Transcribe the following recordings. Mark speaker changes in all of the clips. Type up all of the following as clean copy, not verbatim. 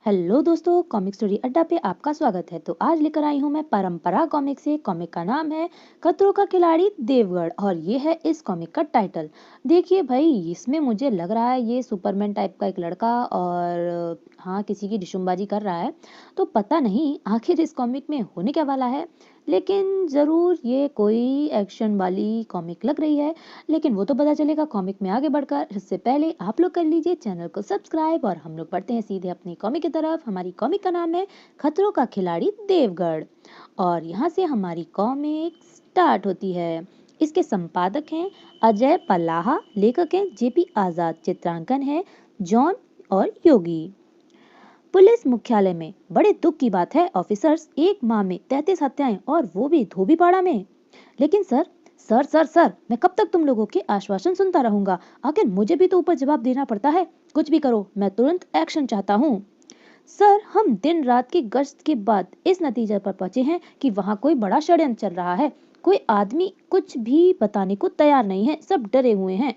Speaker 1: Hello दोस्तों, comic story अड्डा पे आपका स्वागत है। तो आज लेकर आई हूँ मैं परंपरा कॉमिक से। कॉमिक का नाम है खतरों का खिलाड़ी देवगढ़ और ये है इस कॉमिक का टाइटल। देखिए भाई, इसमें मुझे लग रहा है ये सुपरमैन टाइप का एक लड़का और हाँ किसी की डिशुमबाजी कर रहा है। तो पता नहीं आखिर इस कॉमिक में होने क्या वाला है, लेकिन जरूर ये कोई एक्शन वाली कॉमिक लग रही है। लेकिन वो तो पता चलेगा कॉमिक में आगे बढ़कर। इससे पहले आप लोग कर लीजिए चैनल को सब्सक्राइब और हम लोग बढ़ते हैं सीधे अपनी कॉमिक की तरफ। हमारी कॉमिक का नाम है खतरों का खिलाड़ी देवगढ़ और यहाँ से हमारी कॉमिक स्टार्ट होती है। इसके संपादक हैं अजय पल्लाहा, लेखक हैं जेपी आजाद, चित्रांकन है जॉन और योगी। पुलिस मुख्यालय में बड़े दुख की बात है ऑफिसर्स, एक माह में 33 हत्याएं और वो भी धोबीपाड़ा में। लेकिन सर सर सर सर मैं कब तक तुम लोगों के आश्वासन सुनता रहूंगा? आखिर मुझे भी तो ऊपर जवाब देना पड़ता है। कुछ भी करो, मैं तुरंत एक्शन चाहता हूँ। सर, हम दिन रात की गश्त के बाद इस नतीजे पर पहुंचे हैं कि वहाँ कोई बड़ा षड्यंत्र चल रहा है। कोई आदमी कुछ भी बताने को तैयार नहीं है, सब डरे हुए हैं।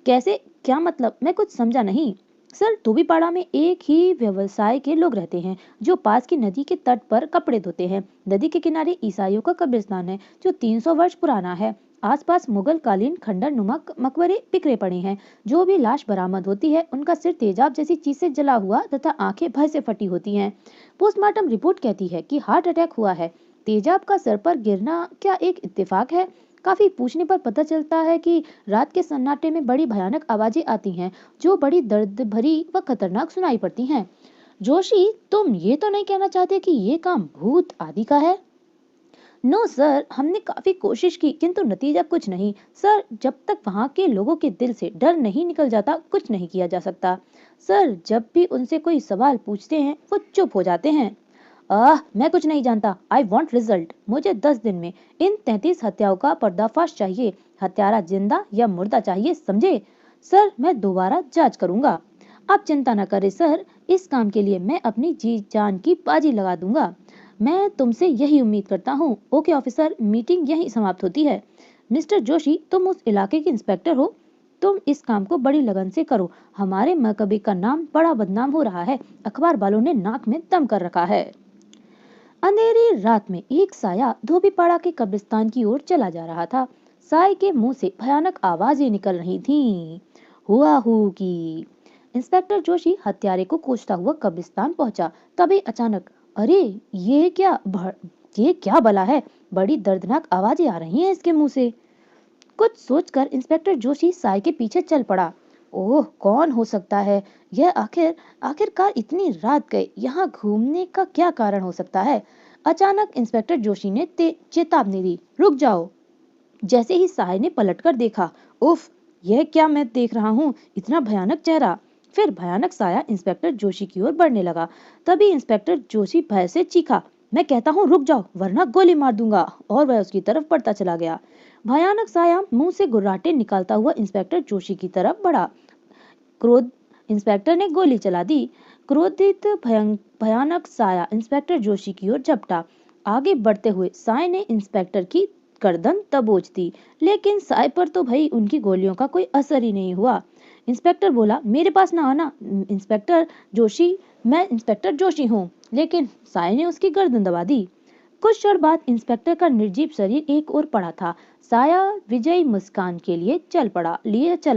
Speaker 1: कैसे? क्या मतलब? मैं कुछ समझा नहीं। सर, धोबीपाड़ा में एक ही व्यवसाय के लोग रहते हैं जो पास की नदी के तट पर कपड़े धोते हैं। नदी के किनारे ईसाइयों का कब्रिस्तान है जो 300 वर्ष पुराना है। आसपास मुगल कालीन खंडर नुमा मकबरे बिखरे पड़े हैं। जो भी लाश बरामद होती है उनका सिर तेजाब जैसी चीज से जला हुआ तथा आंखें भय से फटी होती हैं। पोस्टमार्टम रिपोर्ट कहती है कि हार्ट अटैक हुआ है। तेजाब का सर पर गिरना क्या एक इत्तेफाक है? काफी पूछने पर पता चलता है कि रात के सन्नाटे में बड़ी भयानक आवाजें आती हैं जो बड़ी दर्द भरी व खतरनाक सुनाई पड़ती हैं। जोशी, तुम ये तो नहीं कहना चाहते कि ये काम भूत आदि का है? नो सर, हमने काफी कोशिश की किंतु नतीजा कुछ नहीं। सर, जब तक वहाँ के लोगों के दिल से डर नहीं निकल जाता कुछ नहीं किया जा सकता। सर, जब भी उनसे कोई सवाल पूछते हैं वो चुप हो जाते हैं। मैं कुछ नहीं जानता। I want result. मुझे 10 दिन में इन 33 हत्याओं का पर्दाफाश चाहिए। हत्यारा जिंदा या मुर्दा चाहिए, समझे? सर, मैं दोबारा जांच करूंगा। आप चिंता न करें सर, इस काम के लिए मैं अपनी जी जान की बाजी लगा दूंगा। मैं तुमसे यही उम्मीद करता हूँ। ओके ऑफिसर, मीटिंग यही समाप्त होती है। मिस्टर जोशी, तुम उस इलाके के इंस्पेक्टर हो। तुम इस काम को बड़ी लगन से करो। हमारे मकबे का नाम बड़ा बदनाम हो रहा है। अखबार वालों ने नाक में दम कर रखा है। अंधेरी रात में एक साया धोबीपाड़ा के कब्रिस्तान की ओर चला जा रहा था। साय के मुंह से भयानक आवाजें निकल रही थीं। हुआ हु की। इंस्पेक्टर जोशी हत्यारे को कोसता हुआ कब्रिस्तान पहुंचा। तभी अचानक, अरे ये क्या बला है? बड़ी दर्दनाक आवाजें आ रही हैं इसके मुंह से। कुछ सोचकर इंस्पेक्टर जोशी साय के पीछे चल पड़ा। ओह, कौन हो सकता है यह? आखिरकार इतनी रात गए यहाँ घूमने का क्या कारण हो सकता है? अचानक इंस्पेक्टर जोशी ने चेतावनी दी, रुक जाओ। जैसे ही साय ने पलटकर देखा, उफ, यह क्या मैं देख रहा हूँ? इतना भयानक चेहरा। फिर भयानक साया इंस्पेक्टर जोशी की ओर बढ़ने लगा। तभी इंस्पेक्टर जोशी भय से चीखा, मैं कहता हूँ रुक जाओ वरना गोली मार दूंगा। और वह उसकी तरफ बढ़ता चला गया। भयानक साया मुंह से गुर्राटे निकालता हुआ इंस्पेक्टर जोशी की तरफ बढ़ा। क्रोध इंस्पेक्टर ने गोली चला दी। क्रोधित भयानक साया इंस्पेक्टर जोशी की ओर झपटा। आगे बढ़ते हुए साय ने इंस्पेक्टर की गर्दन दबोच दी, लेकिन साय पर तो भाई उनकी गोलियों का कोई असर ही नहीं हुआ। इंस्पेक्टर बोला, मेरे पास ना आना इंस्पेक्टर जोशी, मैं इंस्पेक्टर जोशी हूँ। लेकिन साय ने उसकी गर्दन दबा दी। कुछ क्षण बाद इंस्पेक्टर का निर्जीव शरीर एक ओर पड़ा था। साया विजयी मुस्कान के लिए चल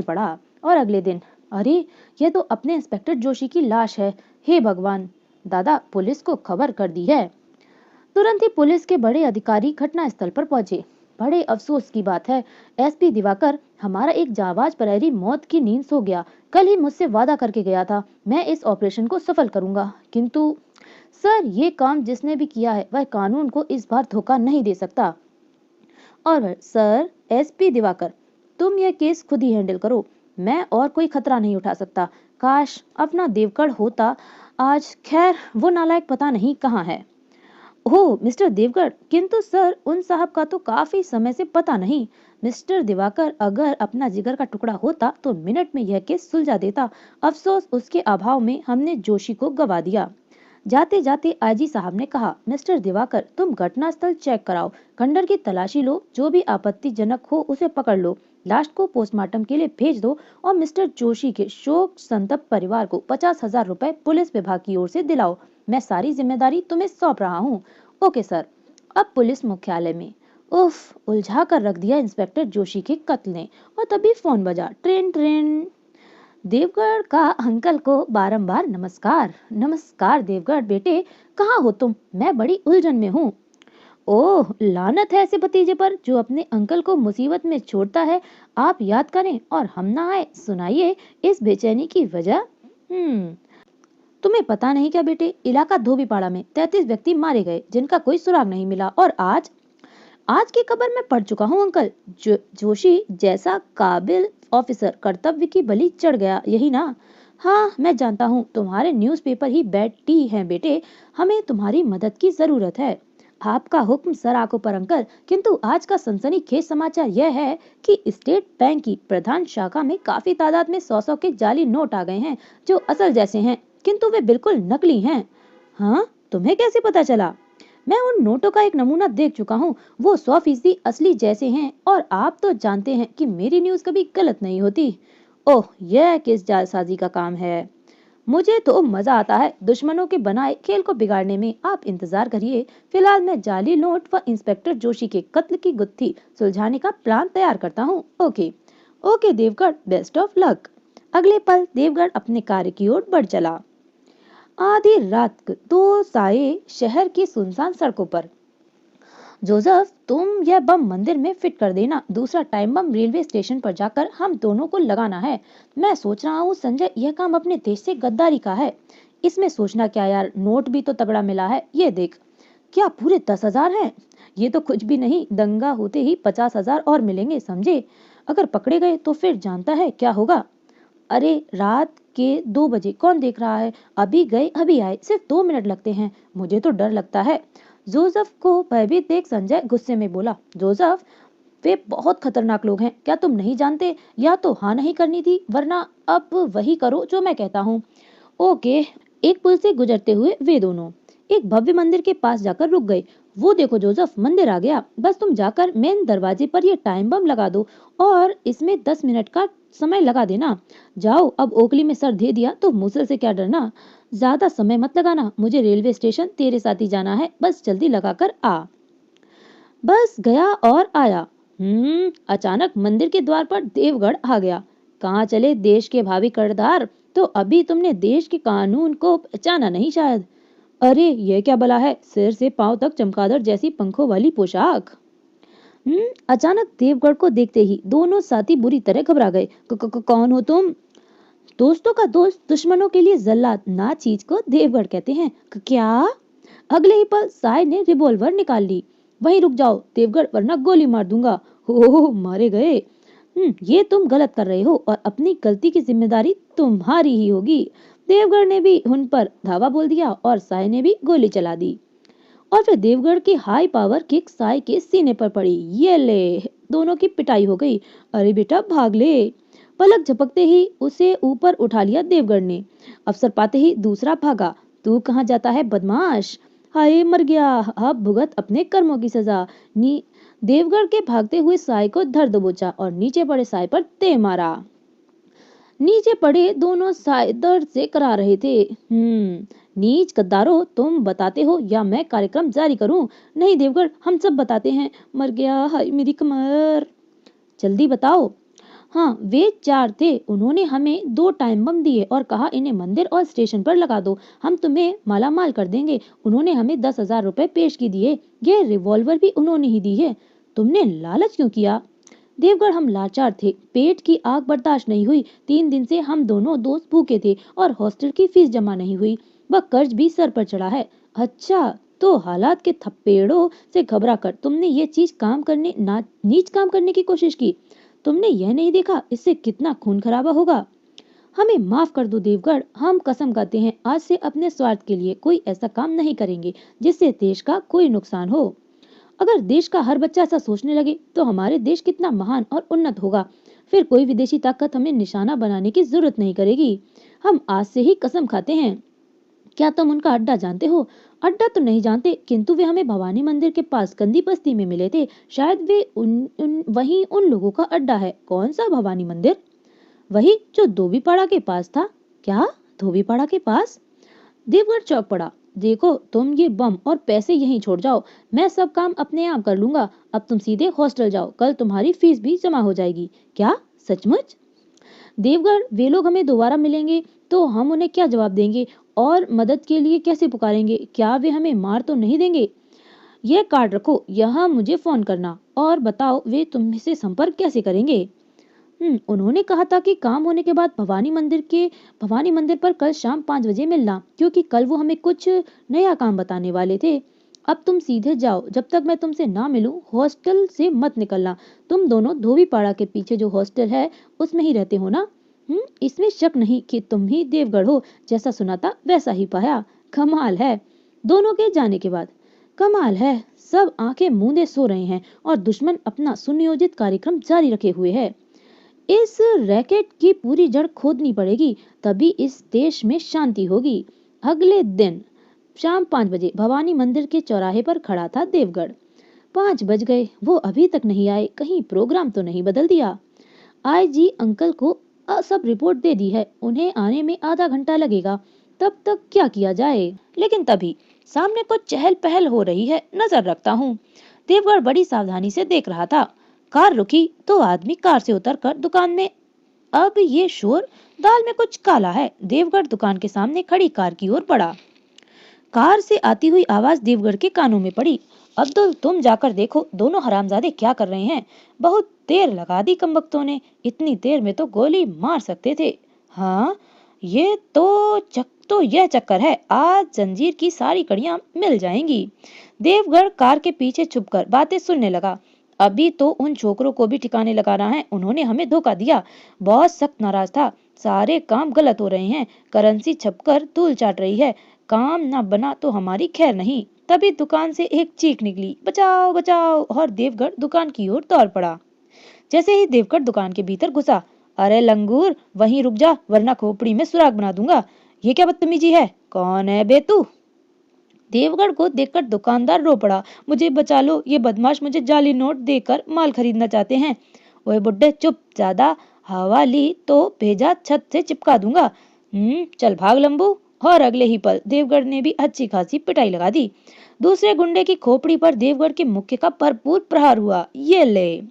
Speaker 1: पड़ा। और अगले दिन, अरे, यह तो अपने इंस्पेक्टर जोशी की लाश है। हे भगवान! दादा, पुलिस को खबर कर दी है। तुरंत ही पुलिस के बड़े अधिकारी घटना स्थल पर पहुंचे। बड़े अफसोस की बात है एसपी दिवाकर, हमारा एक जाबाज प्रहरी मौत की नींद सो गया। कल ही मुझसे वादा करके गया था, मैं इस ऑपरेशन को सफल करूंगा। किंतु सर, ये काम जिसने भी किया है वह कानून को इस बार धोखा नहीं दे सकता। और सर, एसपी दिवाकर, तुम यह केस खुद ही हैंडल करो। मैं और कोई खतरा नहीं उठा सकता। काश अपना देवगढ़ होता आज। खैर, वो नालायक पता नहीं कहाँ है। ओह मिस्टर देवगढ़, किंतु सर उन साहब का तो काफी समय से पता नहीं। मिस्टर दिवाकर, अगर अपना जिगर का टुकड़ा होता तो मिनट में यह केस सुलझा देता। अफसोस उसके अभाव में हमने जोशी को गवा दिया। जाते जाते आईजी साहब ने कहा, मिस्टर दिवाकर, तुम घटनास्थल चेक कराओ, खंडर की तलाशी लो, जो भी आपत्तिजनक हो उसे पकड़ लो। लाश को पोस्टमार्टम के लिए भेज दो और मिस्टर जोशी के शोक संतप्त परिवार को 50,000 रुपए पुलिस विभाग की ओर से दिलाओ। मैं सारी जिम्मेदारी तुम्हें सौंप रहा हूँ। Okay sir. अब पुलिस मुख्यालय में उफ, उलझा कर रख दिया इंस्पेक्टर जोशी के कत्ल ने। और तभी फोन बजा। Train train. देवगढ़ का अंकल को बारंबार नमस्कार। नमस्कार देवगढ़ बेटे, कहाँ हो तुम? मैं बड़ी उलझन में हूँ। ओह, लानत है ऐसे भतीजे पर जो अपने अंकल को मुसीबत में छोड़ता है। आप याद करें और हम ना आए। सुनाइए इस बेचैनी की वजह। तुम्हें पता नहीं क्या बेटे, इलाका धोबीपाड़ा में 33 व्यक्ति मारे गए जिनका कोई सुराग नहीं मिला। और आज आज की खबर में पढ़ चुका हूँ अंकल। जोशी जैसा काबिल ऑफिसर कर्तव्य की बलि चढ़ गया, यही ना? हाँ, मैं जानता हूँ तुम्हारे न्यूज़पेपर ही बैठी हैं बेटे। हमें तुम्हारी मदद की जरूरत है। आपका हुक्म सर आंखों पर अंकल। किंतु आज का सनसनीखेज समाचार यह है कि स्टेट बैंक की प्रधान शाखा में काफी तादाद में 100-100 के जाली नोट आ गए हैं जो असल जैसे हैं किंतु वे बिल्कुल नकली हैं। हाँ, तुम्हें कैसे पता चला? मैं उन नोटों का एक नमूना देख चुका हूँ। वो 100% असली जैसे हैं और आप तो जानते हैं कि मेरी न्यूज कभी गलत नहीं होती। ओह, यह किस जालसाजी का काम है? मुझे तो मजा आता है दुश्मनों के बनाए खेल को बिगाड़ने में। आप इंतजार करिए, फिलहाल मैं जाली नोट व इंस्पेक्टर जोशी के कत्ल की गुत्थी सुलझाने का प्लान तैयार करता हूँ। Okay okay Deogarh, best of luck. अगले पल देवगढ़ अपने कार्य की ओर बढ़ चला। आधी रात को 2 साये शहर की सुनसान सड़कों पर। जोसेफ, तुम यह बम मंदिर में फिट कर देना। दूसरा टाइम बम रेलवे स्टेशन पर जाकर हम दोनों को लगाना है। मैं सोच रहा हूँ संजय, यह काम अपने देश से गद्दारी का है। इसमें सोचना क्या यार, नोट भी तो तगड़ा मिला है। ये देख। क्या पूरे 10,000 हैं? ये तो कुछ भी नहीं, दंगा होते ही 50,000 और मिलेंगे, समझे? अगर पकड़े गए तो फिर जानता है क्या होगा। अरे रात के 2 बजे कौन देख रहा है? अभी गए अभी आए, सिर्फ 2 मिनट लगते हैं। मुझे तो डर लगता है। जोसेफ को भयभीत देख संजय गुस्से में बोला, जोसेफ, वे बहुत खतरनाक लोग हैं, क्या तुम नहीं जानते? या तो हाँ नहीं करनी थी, वरना अब वही करो जो मैं कहता हूँ। ओके। एक पुल से गुजरते हुए वे दोनों एक भव्य मंदिर के पास जाकर रुक गए। वो देखो जोसेफ, मंदिर आ गया। बस तुम जाकर मेन दरवाजे पर ये टाइम बम लगा दो और इसमें 10 मिनट का समय लगा देना। जाओ, अब ओखली में सर दे दिया तो मूसल से क्या डरना। ज्यादा समय मत लगाना, मुझे रेलवे स्टेशन तेरे साथ ही जाना है। बस जल्दी लगाकर आ। बस गया और आया। अचानक मंदिर के द्वार पर देवगढ़ आ गया। कहाँ चले देश के भावी कर्जदार? तो अभी तुमने देश के कानून को पहचाना नहीं शायद। अरे ये क्या बला है, सिर से पांव तक चमगादड़ जैसी पंखों वाली पोशाक। अचानक देवगढ़ को देखते ही दोनों साथी बुरी तरह घबरा गए। कौन हो तुम? दोस्तों का दोस्त दुश्मनों के लिए जल्लाद, ना चीज को देवगढ़ कहते हैं। क्या? अगले ही पल साय ने रिवॉल्वर निकाल ली। वहीं रुक जाओ देवगढ़, वरना गोली मार दूंगा। हो, मारे गए। ये तुम गलत कर रहे हो और अपनी गलती की जिम्मेदारी तुम्हारी ही होगी। देवगढ़ ने भी उन पर धावा बोल दिया और साय ने भी गोली चला दी। और फिर देवगढ़ की हाई पावर किक साय के सीने पर पड़ी। ये ले, दोनों की पिटाई हो गई। अरे बेटा भाग ले। पलक झपकते ही उसे ऊपर उठा लिया देवगढ़ ने। अवसर पाते ही दूसरा भागा। तू कहाँ जाता है बदमाश? हाय, मर गया। अब भुगत अपने कर्मों की सजा। देवगढ़ के भागते हुए साय को धर दबोचा और नीचे पड़े साय पर ते मारा। नीचे पड़े दोनों साय दर्द से करा रहे थे। नीच गद्दारों, तुम बताते हो या मैं कार्यक्रम जारी करूं? नहीं देवगढ़, हम सब बताते हैं। मर गया, हाय मेरी कमर। जल्दी बताओ। हाँ, वे 4 थे। उन्होंने हमें 2 टाइम बम दिए और कहा इन्हें मंदिर और स्टेशन पर लगा दो, हम तुम्हें मालामाल कर देंगे। उन्होंने हमें 10,000 रुपए पेश की दिए। ये रिवॉल्वर भी उन्होंने ही दी है। तुमने लालच क्यों किया? देवगढ़, हम लाचार थे, पेट की आग बर्दाश्त नहीं हुई। 3 दिन से हम दोनों दोस्त भूखे थे और हॉस्टल की फीस जमा नहीं हुई। वह कर्ज भी सर पर चढ़ा है। अच्छा, तो हालात के थप्पेड़ों से घबरा कर तुमने ये नीच काम करने की कोशिश की। तुमने यह नहीं देखा इससे कितना खून खराबा होगा। हमें माफ कर दो देवगढ़, हम कसम खाते हैं आज से अपने स्वार्थ के लिए कोई ऐसा काम नहीं करेंगे जिससे देश का कोई नुकसान हो। अगर देश का हर बच्चा ऐसा सोचने लगे तो हमारे देश कितना महान और उन्नत होगा। फिर कोई विदेशी ताकत हमें निशाना बनाने की जरूरत नहीं करेगी। हम आज से ही कसम खाते हैं। क्या तुम उनका अड्डा जानते हो? अड्डा तो नहीं जानते, किंतु वे हमें भवानी मंदिर के पास कंदी बस्ती में मिले थे। शायद वे वही उन लोगों का अड्डा है। कौन सा भवानी मंदिर? वही जो धोबीपाड़ा के पास था। क्या? धोबीपाड़ा के पास? देवगढ़ चौंक पड़ा। देखो, तुम ये बम और पैसे यहीं छोड़ जाओ, मैं सब काम अपने आप कर लूंगा। अब तुम सीधे हॉस्टल जाओ, कल तुम्हारी फीस भी जमा हो जाएगी। क्या? सचमुच? देवगढ़, वे लोग हमें दोबारा मिलेंगे तो हम उन्हें क्या जवाब देंगे और मदद के लिए कैसे पुकारेंगे? क्या वे हमें मार तो नहीं देंगे? यह कार्ड रखो, यहाँ मुझे फोन करना और बताओ वे तुमसे संपर्क कैसे करेंगे। उन्होंने कहा था कि काम होने के बाद भवानी मंदिर पर कल शाम 5 बजे मिलना, क्योंकि कल वो हमें कुछ नया काम बताने वाले थे। अब तुम सीधे जाओ, जब तक मैं तुमसे ना मिलूं हॉस्टल से मत निकलना। तुम दोनों धोबीपाड़ा के पीछे जो हॉस्टल है उसमें ही रहते हो ना? इसमें शक नहीं कि तुम ही देवगढ़ हो। जैसा सुना था वैसा ही पाया। कमाल है। दोनों के जाने के बाद कमाल है। सब आंखें मूंदे सो रहे हैं और दुश्मन अपना सुनियोजित कार्यक्रम जारी रखे हुए है। इस रैकेट की पूरी जड़ खोदनी पड़ेगी, तभी इस देश में शांति होगी। अगले दिन शाम 5 बजे भवानी मंदिर के चौराहे पर खड़ा था देवगढ़। 5 बज गए, वो अभी तक नहीं आए। कहीं प्रोग्राम तो नहीं बदल दिया? आईजी अंकल को सब रिपोर्ट दे दी है, उन्हें आने में आधा घंटा लगेगा। तब तक क्या किया जाए? लेकिन तभी सामने कुछ चहल पहल हो रही है, नजर रखता हूँ। देवगढ़ बड़ी सावधानी से देख रहा था। कार रुकी तो आदमी कार से उतरकर दुकान में। अब ये शोर, दाल में कुछ काला है। देवगढ़ दुकान के सामने खड़ी कार की ओर बढ़ा। कार से आती हुई आवाज देवगढ़ के कानों में पड़ी। अब्दुल, तुम जाकर देखो दोनों हरामजादे क्या कर रहे हैं। बहुत देर लगा दी कमबख्तों ने, इतनी देर में तो गोली मार सकते थे। हाँ, यह चक्कर है, आज जंजीर की सारी कड़ियां मिल जाएंगी। देवगढ़ कार के पीछे छुपकर बातें सुनने लगा। अभी तो उन छोकरों को भी ठिकाने लगाना है, उन्होंने हमें धोखा दिया। बहुत सख्त नाराज था। सारे काम गलत हो रहे हैं, करेंसी छपकर धूल चाट रही है। काम ना बना तो हमारी खैर नहीं। तभी दुकान से एक चीख निकली, बचाओ बचाओ, और देवगढ़ दुकान की ओर दौड़ पड़ा। जैसे ही देवगढ़ दुकान के भीतर घुसा, अरे लंगूर, वहीं रुक जा वरना खोपड़ी में सुराग बना दूंगा। ये क्या बदतमीजी है? कौन है बे तू? देवगढ़ को देखकर दुकानदार रो पड़ा। मुझे बचा लो, ये बदमाश मुझे जाली नोट देकर माल खरीदना चाहते हैं। ओए बुड्ढे चुप, ज्यादा हवा ली तो भेजा छत से चिपका दूंगा। चल भाग लंबू। और अगले ही पल देवगढ़ ने भी अच्छी खासी पिटाई लगा दी। दूसरे गुंडे की खोपड़ी पर देवगढ़ के मुक्के का भरपूर प्रहार हुआ। ये ले।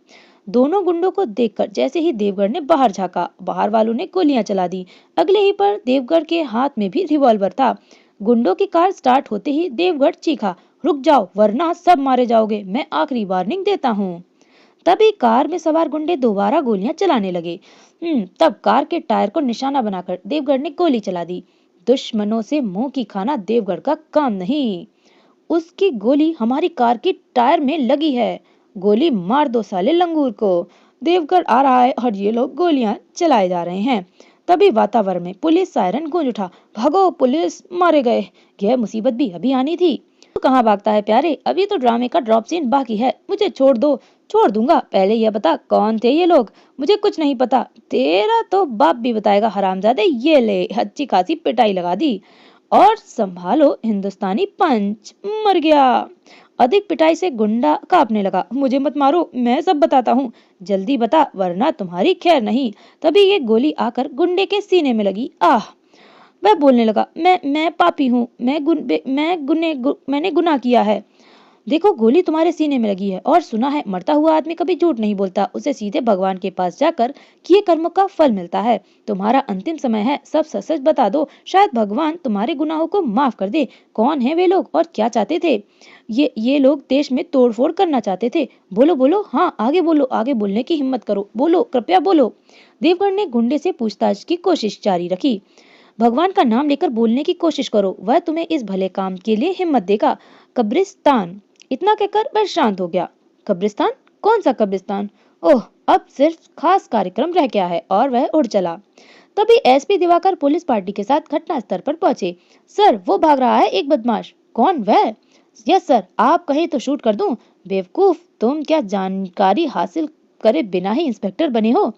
Speaker 1: दोनों गुंडों को देखकर जैसे ही देवगढ़ ने बाहर झांका, बाहर वालों ने गोलियां चला दी। अगले ही पल देवगढ़ के हाथ में भी रिवॉल्वर था। गुंडों की कार स्टार्ट होते ही देवगढ़ चीखा, रुक जाओ वरना सब मारे जाओगे, मैं आखिरी वार्निंग देता हूँ। तभी कार में सवार गुंडे दोबारा गोलियां चलाने लगे। तब कार के टायर को निशाना बनाकर देवगढ़ ने गोली चला दी। दुश्मनों से मुंह की खाना देवगढ़ का काम नहीं। उसकी गोली हमारी कार की टायर में लगी है। गोली मार दो साले लंगूर को। देवगढ़ आ रहा है और ये लोग गोलियां चलाए जा रहे हैं। तभी वातावरण में पुलिस सायरन गूंज उठा। भागो पुलिस, मारे गए। यह मुसीबत भी अभी आनी थी। तो कहाँ भागता है प्यारे, अभी तो ड्रामे का ड्रॉप सीन बाकी है। मुझे छोड़ दो। छोड़ दूंगा, पहले यह बता कौन थे ये लोग। मुझे कुछ नहीं पता, तेरा तो बाप भी बताएगा हरामजादे। ये ले, अच्छी खासी पिटाई लगा दी। और संभालो हिंदुस्तानी पंच। मर गया। अधिक पिटाई से गुंडा कांपने लगा। मुझे मत मारो, मैं सब बताता हूँ, जल्दी बता वरना तुम्हारी खैर नहीं। तभी ये गोली आकर गुंडे के सीने में लगी। आह। वह बोलने लगा, मैं पापी हूँ, मैंने गुनाह किया है। देखो गोली तुम्हारे सीने में लगी है, और सुना है मरता हुआ आदमी कभी झूठ नहीं बोलता, उसे सीधे भगवान के पास जाकर किए कर्मों का फल मिलता है। तुम्हारा अंतिम समय है, सब सच सच बता दो, शायद भगवान तुम्हारे गुनाहों को माफ कर दे। कौन है वे लोग और क्या चाहते थे? ये लोग देश में तोड़फोड़ करना चाहते थे। बोलो बोलो, हाँ आगे बोलो, आगे बोलने की हिम्मत करो, बोलो कृपया बोलो। देवगढ़ ने गुंडे से पूछताछ की कोशिश जारी रखी। भगवान का नाम लेकर बोलने की कोशिश करो, वह तुम्हें इस भले काम के लिए हिम्मत देगा। कब्रिस्तान। इतना कहकर वह शांत हो गया। कब्रिस्तान? कौन सा कब्रिस्तान? ओह, अब सिर्फ खास कार्यक्रम रह गया है, और वह उड़ चला। तभी एसपी दिवाकर पुलिस पार्टी के साथ घटना स्थल पर पहुंचे। सर, वो भाग रहा है एक बदमाश। कौन वह? यस सर, आप कहे तो शूट कर दूं। बेवकूफ, तुम क्या जानकारी हासिल करे बिना ही इंस्पेक्टर बने हो?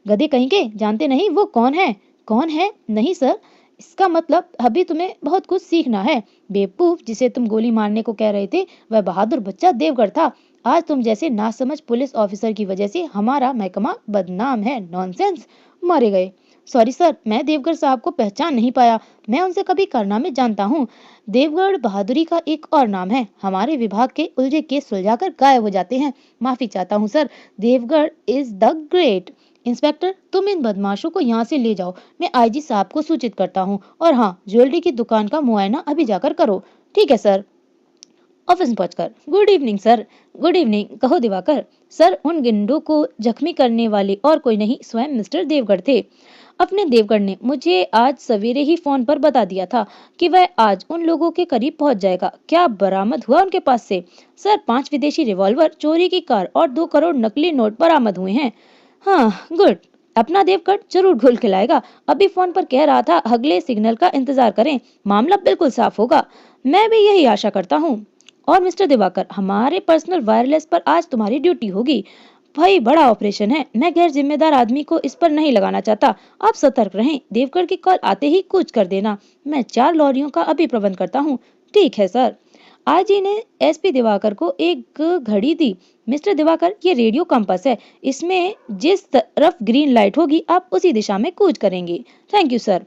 Speaker 1: गधे कहीं के, जानते नहीं वो कौन है? कौन है? नहीं सर, इसका मतलब अभी तुम्हें बहुत कुछ सीखना है। बेवकूफ, जिसे तुम गोली मारने को कह रहे थे वह बहादुर बच्चा देवगढ़ था। आज तुम जैसे नासमझ पुलिस ऑफिसर की वजह से हमारा महकमा बदनाम है। नॉनसेंस। मारे गए। सॉरी सर, मैं देवगढ़ साहब को पहचान नहीं पाया। मैं उनसे कभी कारनामे जानता हूँ। देवगढ़ बहादुरी का एक और नाम है। हमारे विभाग के उलझे केस सुलझाकर गायब हो जाते हैं। माफी चाहता हूँ sir. Deogarh is the great. Inspector, तुम इन बदमाशों को यहाँ से ले जाओ। मैं आईजी साहब को सूचित करता हूँ। और हाँ, ज्वेलरी की दुकान का मुआयना अभी जाकर करो। ठीक है सर। ऑफिस में पहुंचकर, good evening sir. Good evening. कहो दिवाकर। सर, उन गुंडों को जख्मी करने वाले और कोई नहीं, स्वयं मिस्टर देवगढ़ थे। अपने देवगढ़ ने मुझे आज सवेरे ही फोन पर बता दिया था कि वह आज उन लोगों के करीब पहुंच जाएगा। क्या बरामद हुआ उनके पास से? सर, 5 विदेशी रिवॉल्वर, चोरी की कार और 2 करोड़ नकली नोट बरामद हुए हैं। हाँ, गुड। अपना देवगढ़ जरूर घुल खिलाएगा। अभी फोन पर कह रहा था अगले सिग्नल का इंतजार करें, मामला बिल्कुल साफ होगा। मैं भी यही आशा करता हूँ। और मिस्टर दिवाकर, हमारे पर्सनल वायरलेस पर आज तुम्हारी ड्यूटी होगी। भाई, बड़ा ऑपरेशन है। मैं गैर जिम्मेदार आदमी को इस पर नहीं लगाना चाहता। आप सतर्क रहें। देवगढ़ की कॉल आते ही कूच कर देना। मैं 4 लॉरियों का अभी प्रबंध करता हूँ। ठीक है सर। आईजी ने एसपी दिवाकर को एक घड़ी दी। मिस्टर दिवाकर, ये रेडियो कंपास है। इसमें जिस तरफ ग्रीन लाइट होगी आप उसी दिशा में कूच करेंगे। Thank you sir.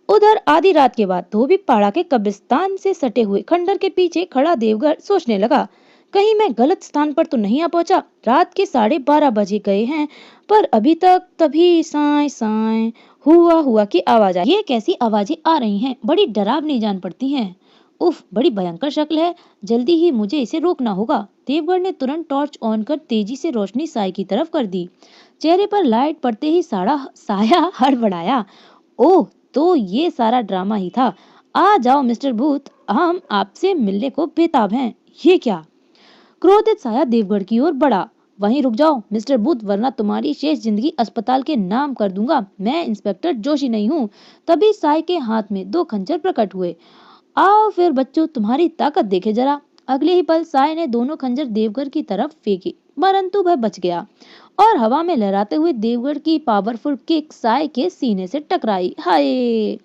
Speaker 1: उधर आधी रात के बाद धोबीपाड़ा के कब्रिस्तान से सटे हुए खंडर के पीछे खड़ा देवगढ़ सोचने लगा, कहीं मैं गलत स्थान पर तो नहीं आ पहुंचा। रात के 12:30 बजे गए हैं, पर अभी तक तभी साए साए हुआ हुआ की आवाज आई। ये कैसी आवाजें आ रही हैं? बड़ी डरावनी जान पड़ती हैं। उफ, बड़ी भयंकर शक्ल है। जल्दी ही मुझे इसे रोकना होगा। देवगढ़ ने तुरंत टॉर्च ऑन कर तेजी से रोशनी साए की तरफ कर दी। चेहरे पर लाइट पड़ते ही साया हड़बड़ाया। ओह, तो ये सारा ड्रामा ही था। आ जाओ मिस्टर बूथ, हम आपसे मिलने को बेताब हैं। ये क्या? क्रोधित साया देवगढ़ की ओर बढ़ा। वहीं रुक जाओ मिस्टर बूथ, वरना तुम्हारी शेष जिंदगी अस्पताल के नाम कर दूंगा। मैं इंस्पेक्टर जोशी नहीं हूँ। तभी साय के हाथ में 2 खंजर प्रकट हुए। आओ फिर बच्चों, तुम्हारी ताकत देखे जरा। अगले ही पल साय ने दोनों खंजर देवगढ़ की तरफ फेंके, परंतु वह बच गया और हवा में लहराते हुए देवगढ़ की पावरफुल किक साय के सीने से टकराई। हाय!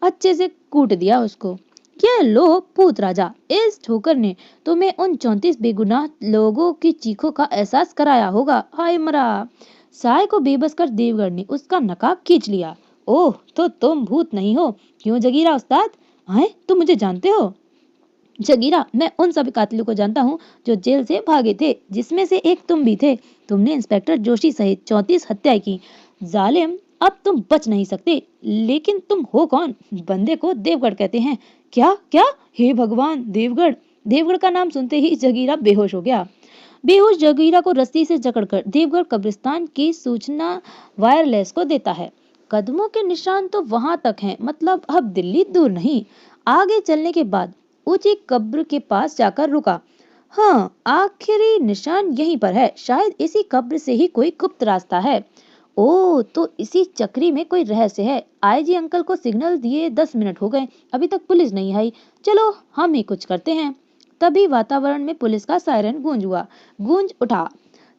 Speaker 1: अच्छे से कूट दिया उसको। ये लो पूत राजा, इस ठोकर ने तुम्हें उन 34 बेगुनाह लोगों की चीखों का एहसास कराया होगा। हाय मरा! साय को बेबस कर देवगढ़ ने उसका नकाब खींच लिया। ओह, तो तुम भूत नहीं हो, क्यों जगीरा उस्ताद? आए, तुम मुझे जानते हो? जगीरा, मैं उन सभी कातिलों को जानता हूँ जो जेल से भागे थे, जिसमें से एक तुम भी थे। तुमने इंस्पेक्टर जोशी सहित 34 हत्याएं की। जालिम, अब तुम बच नहीं सकते। लेकिन तुम हो कौन? बंदे को देवगढ़ कहते हैं। क्या क्या? हे भगवान! देवगढ़! देवगढ़ का नाम सुनते ही जगीरा बेहोश हो गया। बेहोश जगीरा को रस्सी से जकड़कर देवगढ़ कब्रिस्तान की सूचना वायरलेस को देता है। कदमों के निशान तो वहां तक हैं, मतलब अब दिल्ली दूर नहीं। आगे चलने के बाद ऊंची कब्र के पास जाकर रुका। हाँ, आखिरी निशान यहीं पर है। शायद इसी कब्र से ही कोई गुप्त रास्ता है। ओह, तो इसी चक्री में कोई रहस्य है। आईजी अंकल को सिग्नल दिए 10 मिनट हो गए, अभी तक पुलिस नहीं आई। चलो हम ही कुछ करते हैं। तभी वातावरण में पुलिस का सायरन गूंज उठा।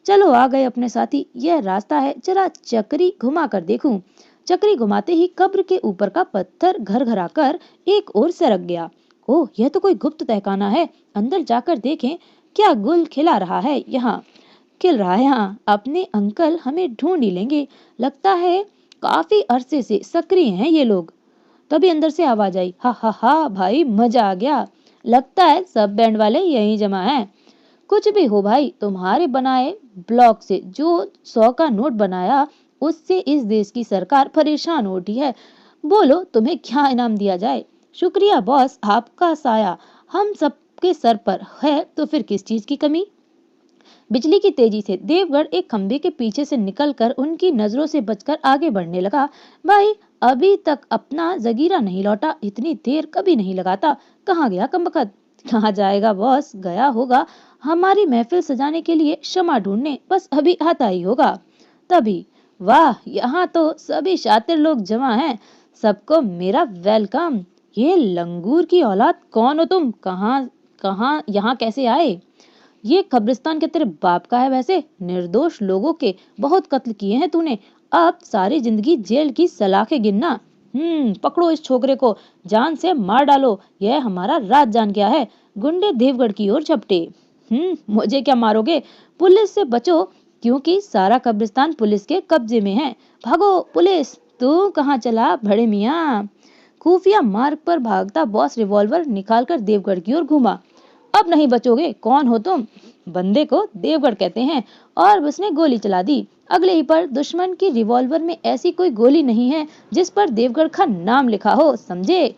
Speaker 1: चलो आ गए अपने साथी, यह रास्ता है, जरा चक्री घुमा कर देखूं। चक्री घुमाते ही कब्र के ऊपर का पत्थर घरघरा कर एक ओर सरक गया। ओह, यह तो कोई गुप्त तहखाना है। अंदर जाकर देखें क्या गुल खिला रहा है यहाँ। खिल रहा है यहाँ। अपने अंकल हमें ढूंढ ही लेंगे। लगता है काफी अरसे से सक्रिय हैं ये लोग। तभी अंदर से आवाज आई, हा हा हा भाई, मजा आ गया। लगता है सब बैंड वाले यहीं जमा हैं। कुछ भी हो भाई, तुम्हारे बनाए ब्लॉक से जो 100 का नोट बनाया, उससे इस देश की सरकार परेशान हो उठी है। बोलो तुम्हें क्या इनाम दिया जाए? शुक्रिया बॉस, आपका साया हम सबके सर पर है, तो फिर किस चीज की कमी? बिजली की तेजी से देवगढ़ एक खंबे के पीछे से निकलकर उनकी नजरों से बचकर आगे बढ़ने लगा। भाई, अभी तक अपना जगीरा नहीं लौटा। इतनी देर कभी नहीं लगाता। कहाँ गया कमबख्त? कहाँ जाएगा बॉस? गया होगा हमारी महफिल सजाने के लिए क्षमा ढूंढने, बस अभी आता ही होगा। तभी, वाह, यहाँ तो सभी शातिर लोग जमा हैं। सबको मेरा वेलकम। ये लंगूर की औलाद, कौन हो तुम? कहाँ कहाँ यहाँ कैसे आए? ये कब्रिस्तान के तेरे बाप का है वैसे? निर्दोष लोगों के बहुत कत्ल किए हैं तूने। अब सारी जिंदगी जेल की सलाखें गिनना। पकड़ो इस छोकरे को, जान से मार डालो, यह हमारा राज जान गया है। गुंडे देवगढ़ की ओर झपटे। मुझे क्या मारोगे? पुलिस से बचो, क्योंकि सारा कब्रिस्तान पुलिस के कब्जे में है। भागो पुलिस! तू कहाँ चला बड़े मियाँ? खुफिया मार्ग पर भागता बॉस रिवॉल्वर निकालकर देवगढ़ की ओर घूमा। अब नहीं बचोगे, कौन हो तुम? बंदे को देवगढ़ कहते हैं, और उसने गोली चला दी। अगले ही पर दुश्मन की रिवॉल्वर में ऐसी कोई गोली नहीं है जिस पर देवगढ़ का नाम लिखा हो, समझे?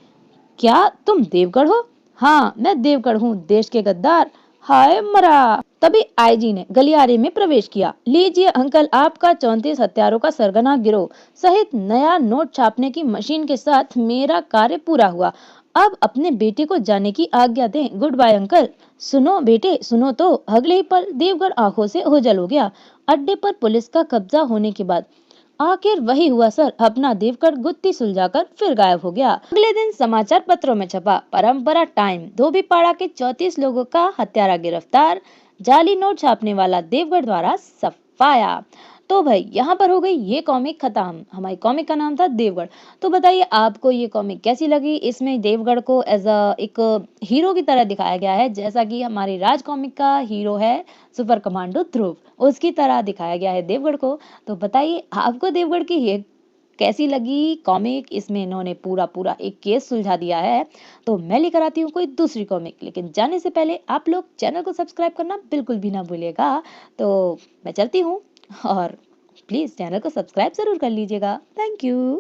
Speaker 1: क्या तुम देवगढ़ हो? हाँ, मैं देवगढ़ हूँ, देश के गद्दार। हाय मरा! तभी आईजी ने गलियारे में प्रवेश किया। लीजिए अंकल, आपका 34 हत्यारों का सरगना गिरोह सहित नया नोट छापने की मशीन के साथ मेरा कार्य पूरा हुआ। अब अपने बेटे को जाने की आज्ञा दें। Good bye uncle. सुनो बेटे, सुनो तो। अगले ही पल देवगढ़ आंखों से ओझल हो गया। अड्डे पर पुलिस का कब्जा होने के बाद आखिर वही हुआ सर, अपना देवगढ़ गुत्ती सुलझाकर फिर गायब हो गया। अगले दिन समाचार पत्रों में छपा, परंपरा टाइम, धोबीपाड़ा के 34 लोगों का हत्यारा गिरफ्तार, जाली नोट छापने वाला देवगढ़ द्वारा सफाया। तो भाई यहाँ पर हो गई ये कॉमिक खत्म। हमारी कॉमिक का नाम था देवगढ़। तो बताइए आपको ये कॉमिक कैसी लगी? इसमें देवगढ़ को एज अ एक हीरो की तरह दिखाया गया है, जैसा कि हमारे राज कॉमिक का हीरो है सुपर कमांडो ध्रुव, उसकी तरह दिखाया गया है देवगढ़ को। तो बताइए आपको देवगढ़ की ये कैसी लगी कॉमिक? इसमें इन्होंने पूरा पूरा एक केस सुलझा दिया है। तो मैं लेकर आती हूँ कोई दूसरी कॉमिक, लेकिन जाने से पहले आप लोग चैनल को सब्सक्राइब करना बिल्कुल भी ना भूलिएगा। तो मैं चलती हूँ, और प्लीज चैनल को सब्सक्राइब जरूर कर लीजिएगा। Thank you.